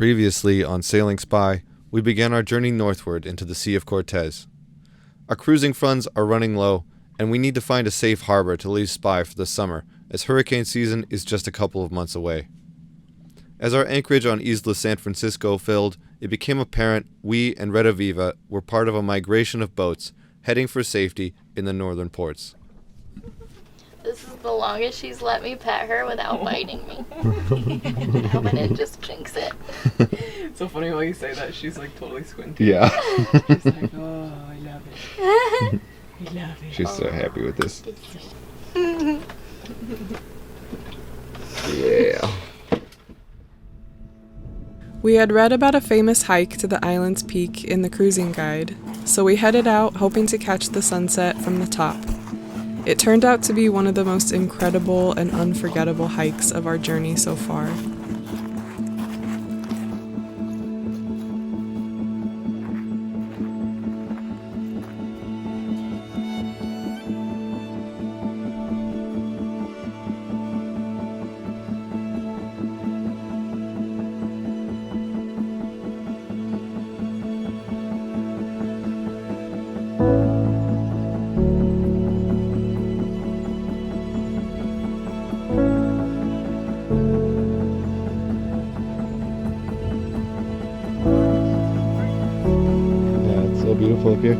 Previously on Sailing Spy, we began our journey northward into the Sea of Cortez. Our cruising funds are running low, and we need to find a safe harbor to leave Spy for the summer, as hurricane season is just a couple of months away. As our anchorage on Isla San Francisco filled, it became apparent we and Rediviva were part of a migration of boats heading for safety in the northern ports. This is the longest she's let me pet her without biting me. Now and it just jinx it. It's so funny while you say that, she's like totally squinting. Yeah. She's like, oh, I love it. I love it. She's so happy with this. Yeah. We had read about a famous hike to the island's peak in the cruising guide, so we headed out hoping to catch the sunset from the top. It turned out to be one of the most incredible and unforgettable hikes of our journey so far. Beautiful up here.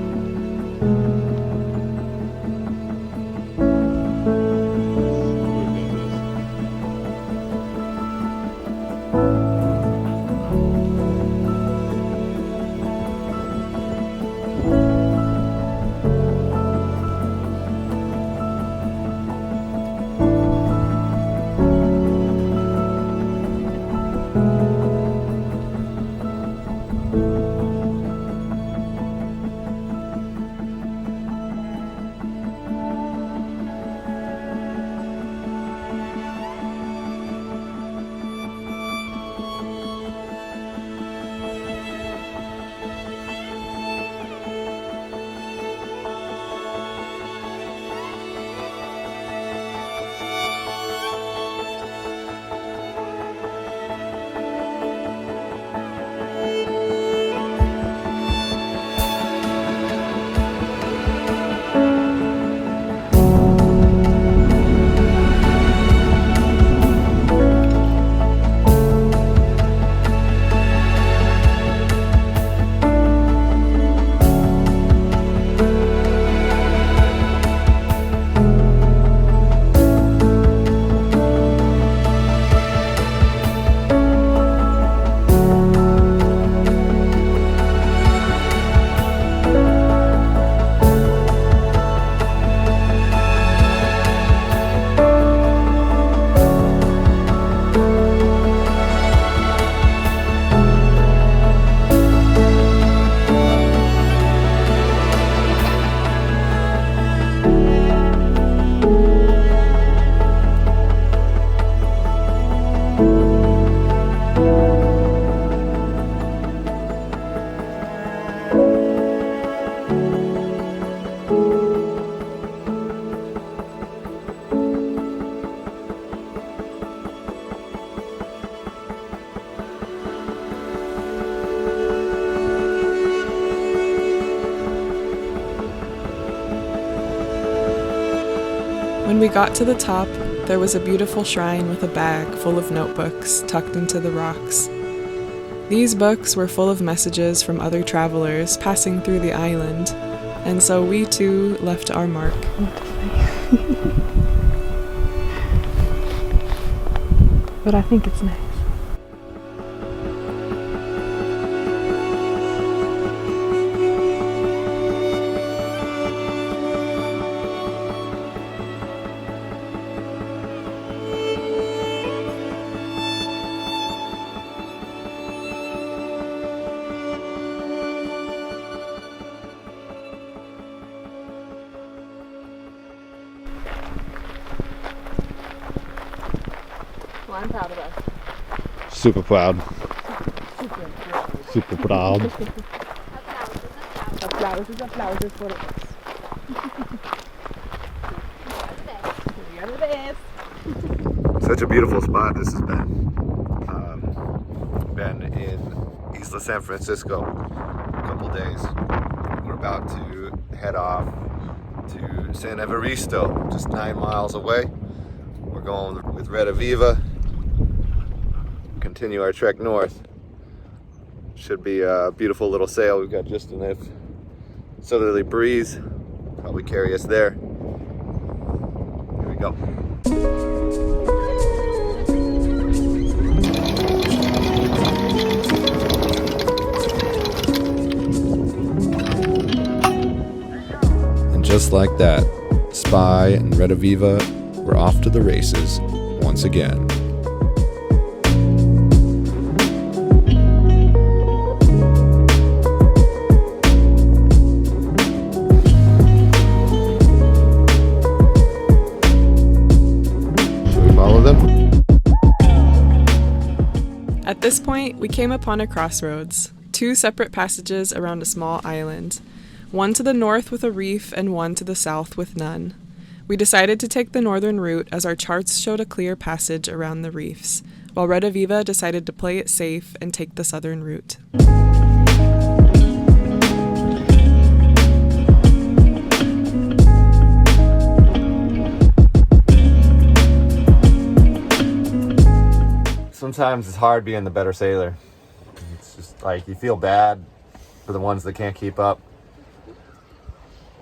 When we got to the top, there was a beautiful shrine with a bag full of notebooks tucked into the rocks. These books were full of messages from other travelers passing through the island, and so we too left our mark. But I think it's nice. Well, I'm proud of us. Super proud. Super proud. Aplausos, aplausos por us. We are the best. Such a beautiful spot this has been. been in Isla San Francisco a couple days. We're about to head off to San Evaristo, just 9 miles away. We're going with Rediviva, continue our trek north. Should be a beautiful little sail. We've got just enough southerly breeze, probably carry us there. Here we go. And just like that, Spy and Rediviva were off to the races once again. At this point, we came upon a crossroads, 2 separate passages around a small island, one to the north with a reef and one to the south with none. We decided to take the northern route as our charts showed a clear passage around the reefs, while Rediviva decided to play it safe and take the southern route. Sometimes it's hard being the better sailor. It's just like you feel bad for the ones that can't keep up.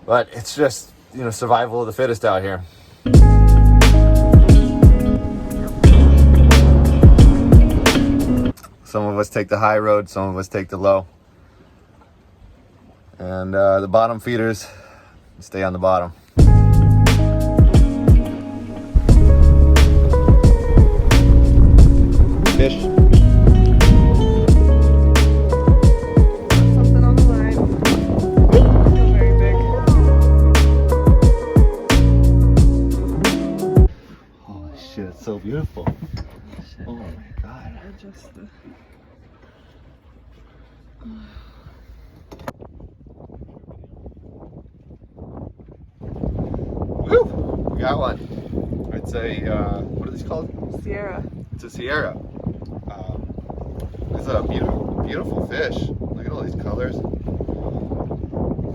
But it's just, survival of the fittest out here. Some of us take the high road, some of us take the low. And the bottom feeders stay on the bottom. Fish. Something on the line. Feel very big. Holy shit, it's so beautiful. Oh my god. Woo! We got one. I'd say, what are these called? Sierra. It's a Sierra. It's a beautiful, beautiful fish. Look at all these colors. I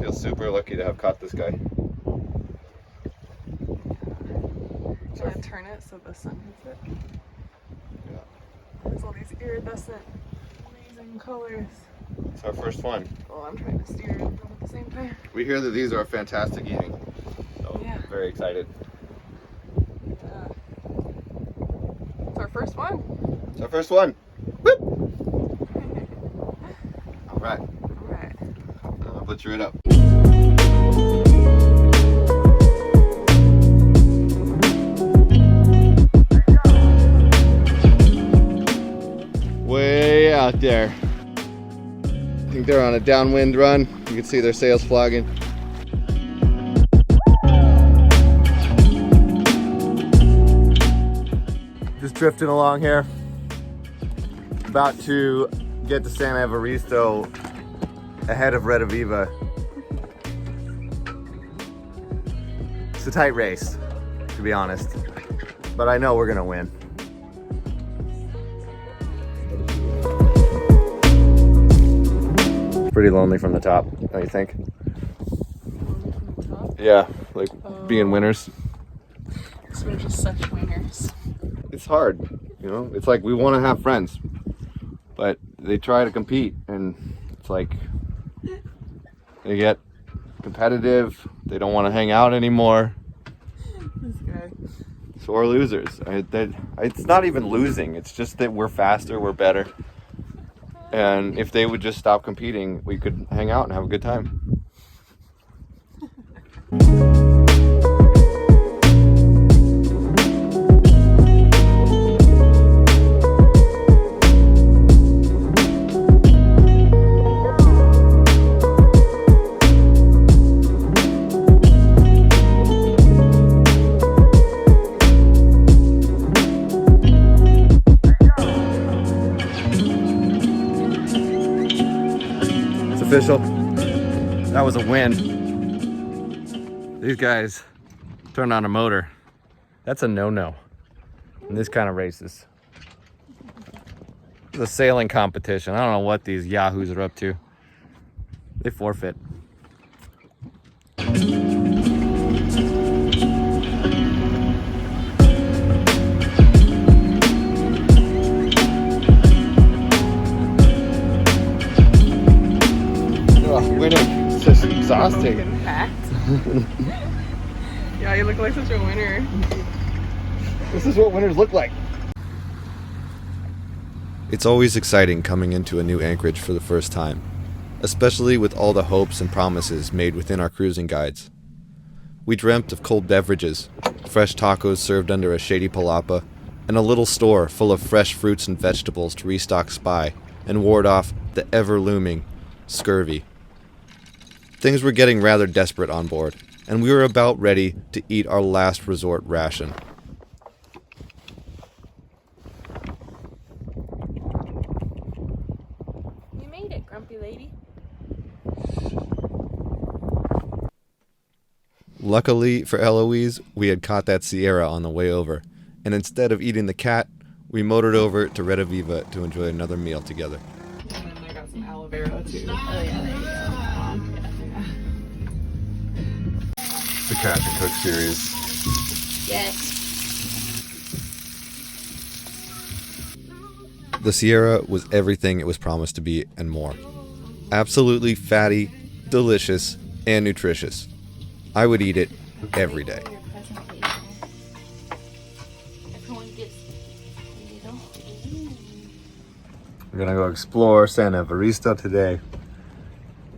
feel super lucky to have caught this guy. I'm gonna turn it so the sun hits it. Yeah. There's all these iridescent, amazing colors. It's our first one. Oh, I'm trying to steer it at the same time. We hear that these are fantastic eating. So Yeah. very excited. It's our first one. It's our first one. Whoop! All right. All right. Butcher it up. Way out there. I think they're on a downwind run. You can see their sails flagging. Just drifting along here. About to get to San Evaristo ahead of Rediviva. It's a tight race, to be honest. But I know we're gonna win. Pretty lonely from the top, don't you think? Yeah, like being winners. So we're just such winners. It's hard, It's like we want to have friends, but they try to compete, and it's like they get competitive. They don't want to hang out anymore. This guy. So we're losers. It's not even losing. It's just that we're faster, we're better. And if they would just stop competing, we could hang out and have a good time. Official. That was a win. These guys turned on a motor. That's a no-no in this kind of races. The sailing competition. I don't know what these yahoos are up to. They forfeit. Winning. It's just exhausting. Yeah, you look like such a winner. This is what winners look like. It's always exciting coming into a new anchorage for the first time, especially with all the hopes and promises made within our cruising guides. We dreamt of cold beverages, fresh tacos served under a shady palapa, and a little store full of fresh fruits and vegetables to restock Spy and ward off the ever-looming scurvy. Things were getting rather desperate on board, and we were about ready to eat our last resort ration. You made it, grumpy lady. Luckily for Eloise, we had caught that Sierra on the way over, and instead of eating the cat, we motored over to Rediviva to enjoy another meal together. And then I got some aloe vera too. Oh yeah, there you go. The Catch and Cook series. Yes. The Sierra was everything it was promised to be and more. Absolutely fatty, delicious, and nutritious. I would eat it every day. Everyone gets a little. We're gonna go explore San Evaristo today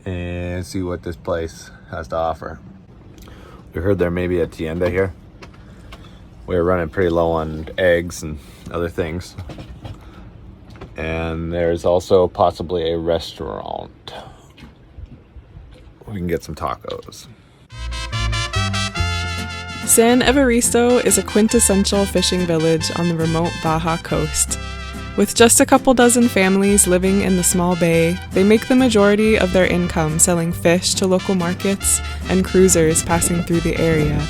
and see what this place has to offer. We heard there may be a tienda here. We're running pretty low on eggs and other things. And there's also possibly a restaurant. We can get some tacos. San Evaristo is a quintessential fishing village on the remote Baja coast. With just a couple dozen families living in the small bay, they make the majority of their income selling fish to local markets and cruisers passing through the area.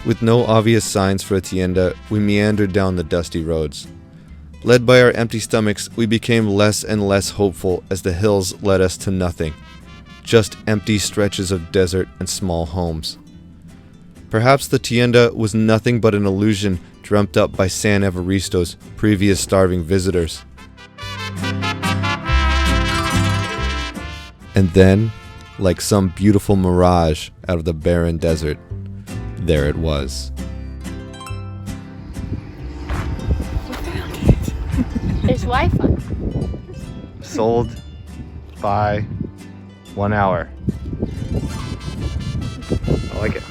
With no obvious signs for a tienda, we meandered down the dusty roads. Led by our empty stomachs, we became less and less hopeful as the hills led us to nothing. Just empty stretches of desert and small homes. Perhaps the tienda was nothing but an illusion dreamt up by San Evaristo's previous starving visitors. And then, like some beautiful mirage out of the barren desert, there it was. There's Wi-Fi. Sold by 1 hour. I like it.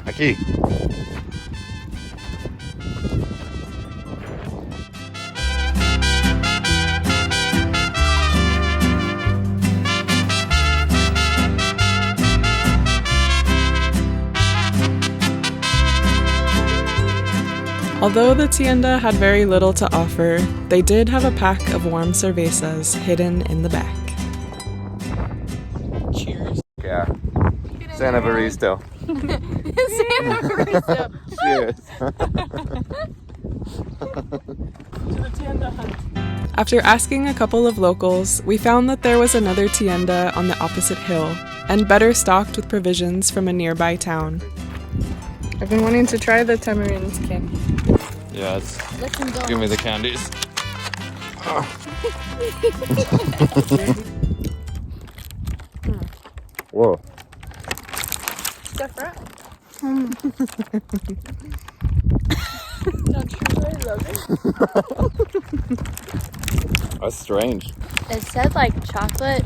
Aquí. Although the tienda had very little to offer, they did have a pack of warm cervezas hidden in the back. Cheers. Yeah. San Evaristo. San Evaristo. Cheers. To the tienda hunt. After asking a couple of locals, we found that there was another tienda on the opposite hill, and better stocked with provisions from a nearby town. I've been wanting to try the tamarind candy. Yeah, give me the candies. Whoa. Different. That's strange. It said like chocolate,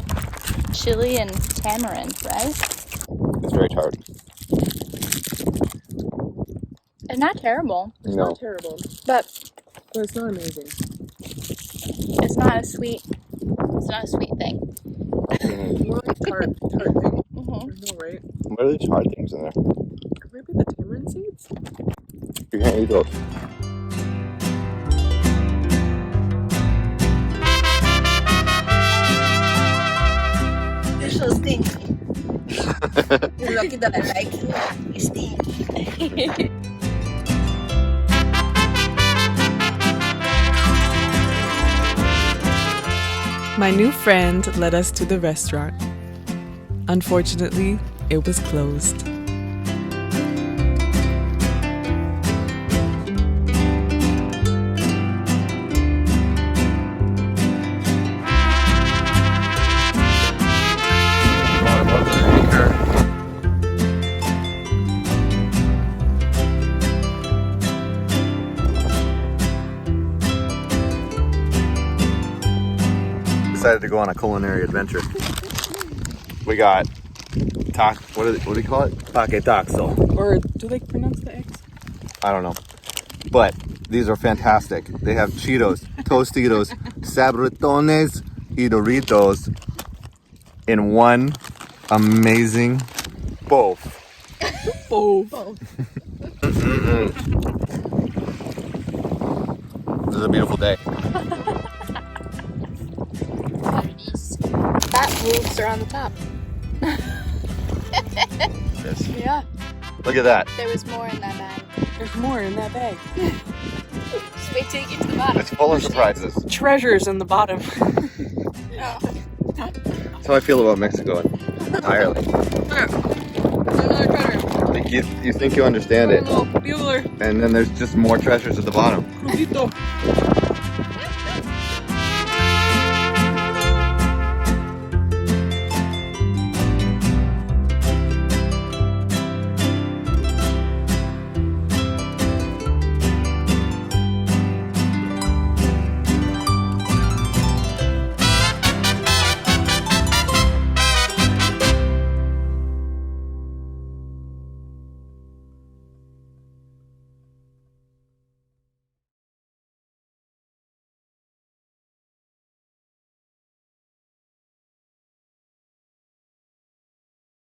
chili, and tamarind, right? It's very tart. It's not terrible, It's No. not terrible, but but it's not amazing. it's not a sweet. It's not a sweet thing. More like tart thing. Mm-hmm. know, right? What are these hard things in there? Maybe the tamarind seeds? You can't eat those. You're so stinky. You're lucky that I like you. You're stinky. My new friend led us to the restaurant. Unfortunately, it was closed. Decided to go on a culinary adventure. We got what do you call it? Paquetaxo. Or do they pronounce the X? I don't know. But these are fantastic. They have Cheetos, Tostitos, Sabritones, y Doritos in one amazing bowl. Oh. This is a beautiful day. That roofs are on the top. Yes. Yeah, Look at that. there was more in that bag. There's more in that bag. Just wait till you get to the bottom. It's full of surprises. Treasures in the bottom. That's how I feel about Mexico entirely. Like you think you understand it, Bueller. and then there's just more treasures at the bottom. Crudito.